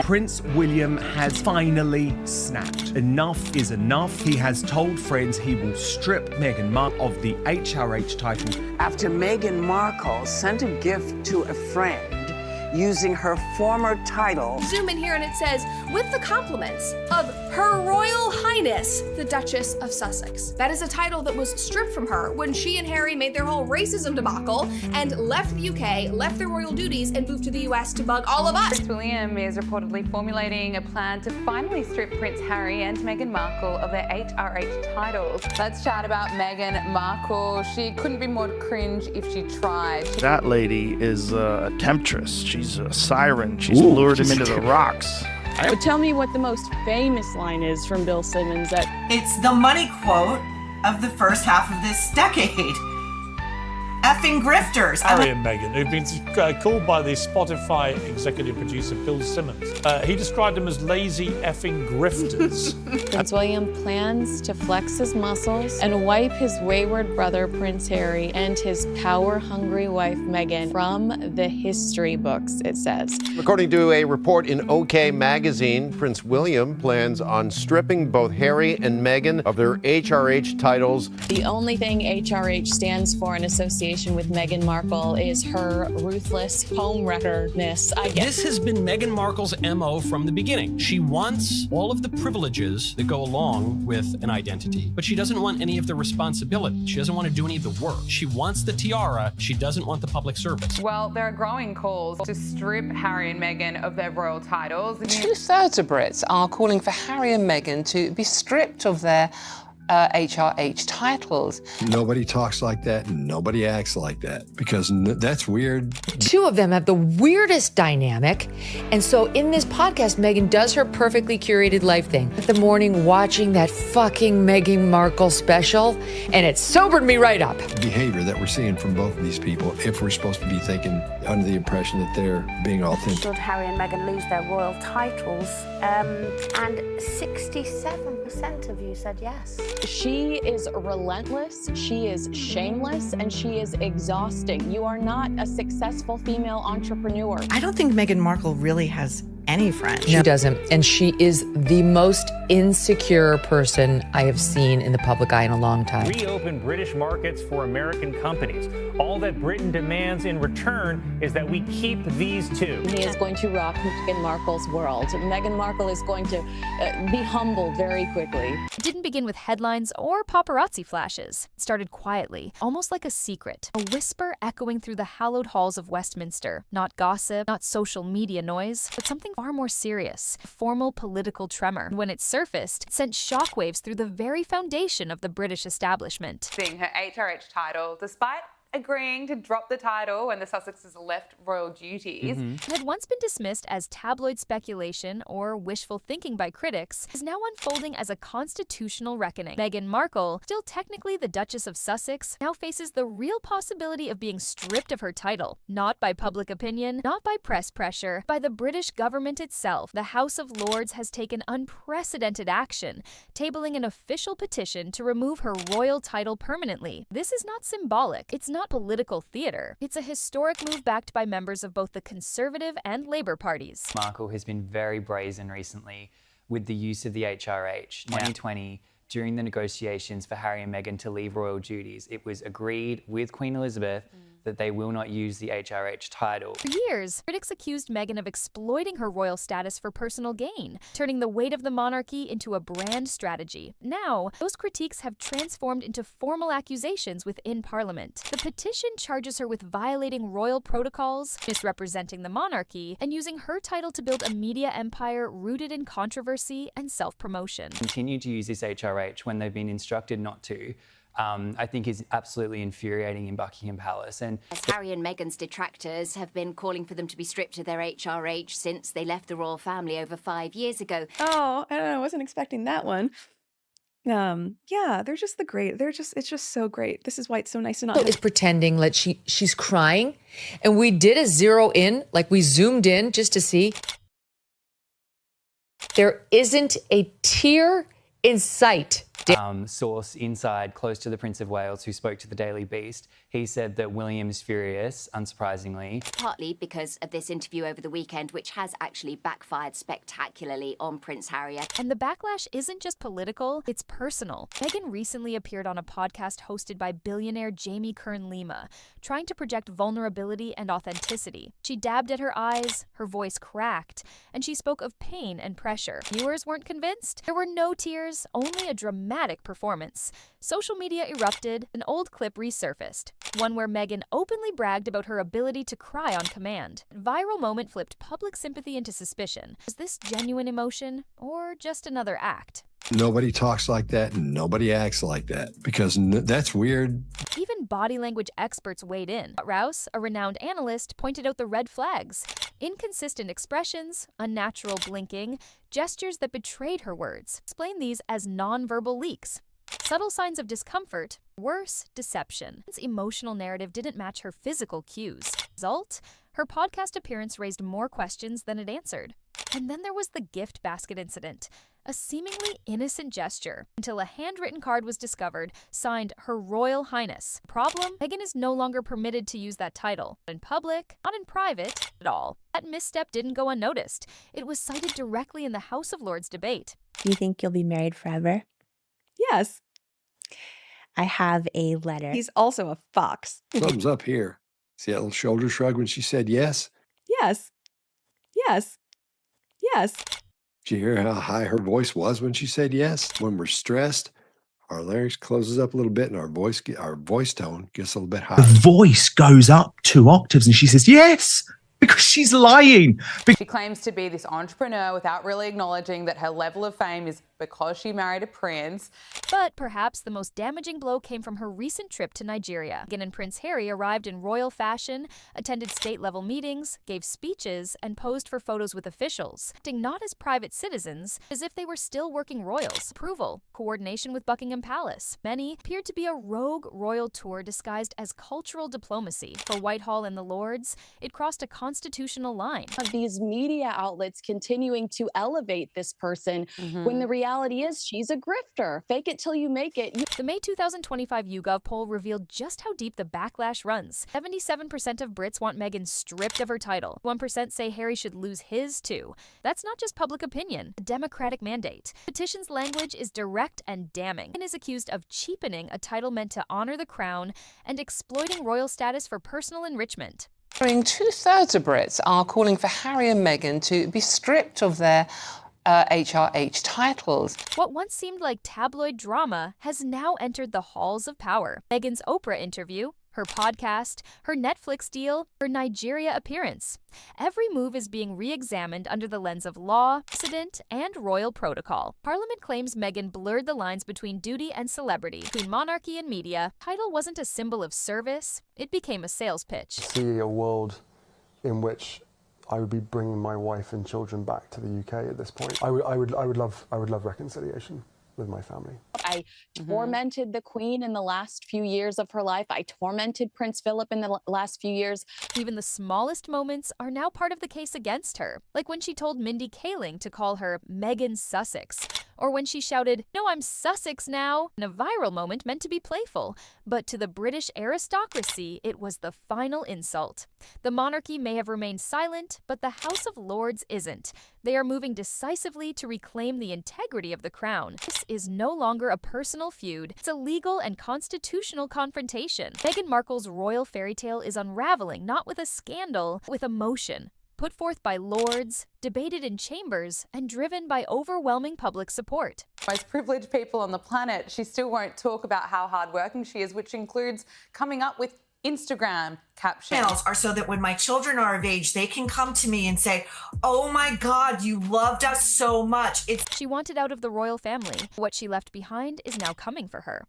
Prince William has finally snapped. Enough is enough. He has told friends he will strip Meghan Markle of the HRH title. After Meghan Markle sent a gift to a friend using her former title. Zoom in here and it says, with the compliments of Her Royal Highness, the Duchess of Sussex. That is a title that was stripped from her when she and Harry made their whole racism debacle and left the UK, left their royal duties, and moved to the US to bug all of us. Prince William is reportedly formulating a plan to finally strip Prince Harry and Meghan Markle of their HRH titles. Let's chat about Meghan Markle. She couldn't be more cringe if she tried. That lady is a temptress. She's a siren. She's lured him into the rocks. But tell me what the most famous line is from Bill Simmons. It's the money quote of the first half of this decade. Effing grifters. Harry and Meghan, who've been called by the Spotify executive producer Bill Simmons. He described them as lazy effing grifters. Prince William plans to flex his muscles and wipe his wayward brother Prince Harry and his power-hungry wife Meghan from the history books, it says. According to a report in OK Magazine, Prince William plans on stripping both Harry and Meghan of their HRH titles. The only thing HRH stands for in association with Meghan Markle is her ruthless homewreckerness, I guess. This has been Meghan Markle's MO from the beginning. She wants all of the privileges that go along with an identity, but she doesn't want any of the responsibility. She doesn't want to do any of the work. She wants the tiara. She doesn't want the public service. Well, there are growing calls to strip Harry and Meghan of their royal titles. 2/3 of Brits are calling for Harry and Meghan to be stripped of their HRH titles. Nobody talks like that and nobody acts like that because that's weird. Two of them have the weirdest dynamic. And so in this podcast, Meghan does her perfectly curated life thing. At the morning watching that fucking Meghan Markle special, and it sobered me right up. Behavior that we're seeing from both of these people, if we're supposed to be thinking under the impression that they're being authentic. Should Harry and Meghan lose their royal titles? And 67% of you said yes. She is relentless, she is shameless, and she is exhausting. You are not a successful female entrepreneur. I don't think Meghan Markle really has any friends. She doesn't. And she is the most insecure person I have seen in the public eye in a long time. Reopen British markets for American companies. All that Britain demands in return is that we keep these two. He is going to rock Meghan Markle's world. Meghan Markle is going to be humbled very quickly. It didn't begin with headlines or paparazzi flashes. It started quietly, almost like a secret, a whisper echoing through the hallowed halls of Westminster. Not gossip, not social media noise, but something far more serious, a formal political tremor. When it surfaced, it sent shockwaves through the very foundation of the British establishment. Seeing her HRH title, despite agreeing to drop the title when the Sussexes left royal duties. It had once been dismissed as tabloid speculation or wishful thinking by critics, is now unfolding as a constitutional reckoning. Meghan Markle, still technically the Duchess of Sussex, now faces the real possibility of being stripped of her title, not by public opinion, not by press pressure, by the British government itself. The House of Lords has taken unprecedented action, tabling an official petition to remove her royal title permanently. This is not symbolic. It's not political theater. It's a historic move backed by members of both the Conservative and Labour parties. Markle has been very brazen recently with the use of the HRH. 2020, during the negotiations for Harry and Meghan to leave royal duties, it was agreed with Queen Elizabeth that they will not use the HRH title. For years, critics accused Meghan of exploiting her royal status for personal gain, turning the weight of the monarchy into a brand strategy. Now, those critiques have transformed into formal accusations within Parliament. The petition charges her with violating royal protocols, misrepresenting the monarchy, and using her title to build a media empire rooted in controversy and self-promotion. Continue to use this HRH when they've been instructed not to. I think is absolutely infuriating in Buckingham Palace. And Harry and Meghan's detractors have been calling for them to be stripped of their HRH since they left the royal family over 5 years ago. Oh, I don't know. I wasn't expecting that one. Yeah, they're just it's just so great. This is why it's so nice to not. It's pretending like she's crying, and we did a zero in, like we zoomed in just to see. There isn't a tear in sight Source inside, close to the Prince of Wales, who spoke to the Daily Beast, he said that William's furious, unsurprisingly. Partly because of this interview over the weekend, which has actually backfired spectacularly on Prince Harry. And the backlash isn't just political, it's personal. Meghan recently appeared on a podcast hosted by billionaire Jaime Kern Lima, trying to project vulnerability and authenticity. She dabbed at her eyes, her voice cracked, and she spoke of pain and pressure. Viewers weren't convinced. There were no tears, only a dramatic performance. Social media erupted, an old clip resurfaced, one where Meghan openly bragged about her ability to cry on command. Viral moment flipped public sympathy into suspicion. Was this genuine emotion or just another act? Nobody talks like that and nobody acts like that because that's weird. Even body language experts weighed in. Rouse, a renowned analyst, pointed out the red flags. Inconsistent expressions, unnatural blinking, gestures that betrayed her words. Explain these as nonverbal leaks. Subtle signs of discomfort, worse, deception. Meghan's emotional narrative didn't match her physical cues. Result? Her podcast appearance raised more questions than it answered. And then there was the gift basket incident, a seemingly innocent gesture, until a handwritten card was discovered, signed Her Royal Highness. Problem? Meghan is no longer permitted to use that title. Not in public, not in private, at all. That misstep didn't go unnoticed. It was cited directly in the House of Lords debate. Do you think you'll be married forever? Yes. I have a letter. He's also a fox. Thumbs up here. See that little shoulder shrug when she said yes? Yes. Yes. Yes. Did you hear how high her voice was when she said yes? When we're stressed, our larynx closes up a little bit and our voice tone gets a little bit higher. The voice goes up 2 octaves and she says, yes, because she's lying. She claims to be this entrepreneur without really acknowledging that her level of fame is because she married a prince. But perhaps the most damaging blow came from her recent trip to Nigeria. Meghan and Prince Harry arrived in royal fashion, attended state-level meetings, gave speeches, and posed for photos with officials, acting not as private citizens, as if they were still working royals. Approval, coordination with Buckingham Palace. Many appeared to be a rogue royal tour disguised as cultural diplomacy. For Whitehall and the Lords, it crossed a constitutional line. Of these media outlets continuing to elevate this person when the reality is she's a grifter. Fake it till you make it. The May 2025 YouGov poll revealed just how deep the backlash runs. 77% of Brits want Meghan stripped of her title. 1% say Harry should lose his too. That's not just public opinion, a democratic mandate. Petition's language is direct and damning and is accused of cheapening a title meant to honor the crown and exploiting royal status for personal enrichment. 2/3 of Brits are calling for Harry and Meghan to be stripped of their HRH titles. What once seemed like tabloid drama has now entered the halls of power. Meghan's Oprah interview, her podcast, her Netflix deal, her Nigeria appearance. Every move is being re-examined under the lens of law, precedent, and royal protocol. Parliament claims Meghan blurred the lines between duty and celebrity, between monarchy and media. Title wasn't a symbol of service, it became a sales pitch. See a world in which I would be bringing my wife and children back to the UK at this point. I would love reconciliation with my family. I tormented the Queen in the last few years of her life. I tormented Prince Philip in the last few years. Even the smallest moments are now part of the case against her, like when she told Mindy Kaling to call her Meghan Sussex, or when she shouted, "No, I'm Sussex now," in a viral moment meant to be playful. But to the British aristocracy, it was the final insult. The monarchy may have remained silent, but the House of Lords isn't. They are moving decisively to reclaim the integrity of the crown. This is no longer a personal feud. It's a legal and constitutional confrontation. Meghan Markle's royal fairy tale is unraveling, not with a scandal, but with emotion. Put forth by lords, debated in chambers, and driven by overwhelming public support. Most privileged people on the planet, she still won't talk about how hardworking she is, which includes coming up with Instagram captions. Are so that when my children are of age, they can come to me and say, "Oh my God, you loved us so much." She wanted out of the royal family. What she left behind is now coming for her.